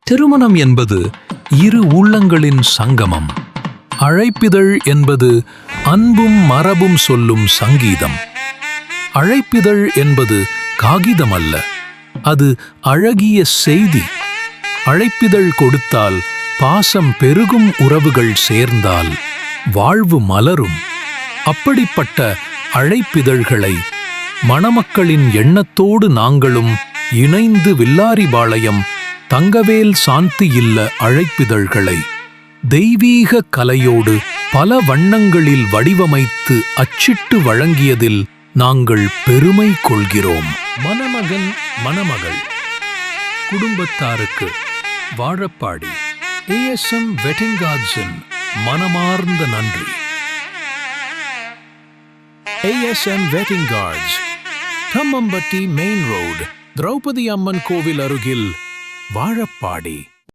திருமணம் என்பது இரு உள்ளங்களின் சங்கமம். அழைப்பிதழ் என்பது அன்பும் மரபும் சொல்லும் சங்கீதம். அழைப்பிதழ் என்பது காகிதம் அல்ல, அது அழகிய செய்தி. அழைப்பிதழ் கொடுத்தால் பாசம் பெருகும், உறவுகள் சேர்ந்தால் வாழ்வு மலரும். அப்படிப்பட்ட அழைப்பிதழ்களை மணமக்களின் எண்ணத்தோடு நாங்களும் இணைந்து வில்லாரிபாளையம் தங்கவேல் சாந்தி இல்ல அழைப்பிதழ்களை தெய்வீக கலையோடு பல வண்ணங்களில் வடிவமைத்து அச்சிட்டு வழங்கியதில் நாங்கள் பெருமை கொள்கிறோம். மணமகன் மணமகள் குடும்பத்தாருக்கு வாழப்பாடி ASM வெட்டிங் கார்ட்ஸின் மனமார்ந்த நன்றி. ASM wedding cards, Thammampatti main road, Draupadi Amman கோவில் அருகில், வாழப்பாடி.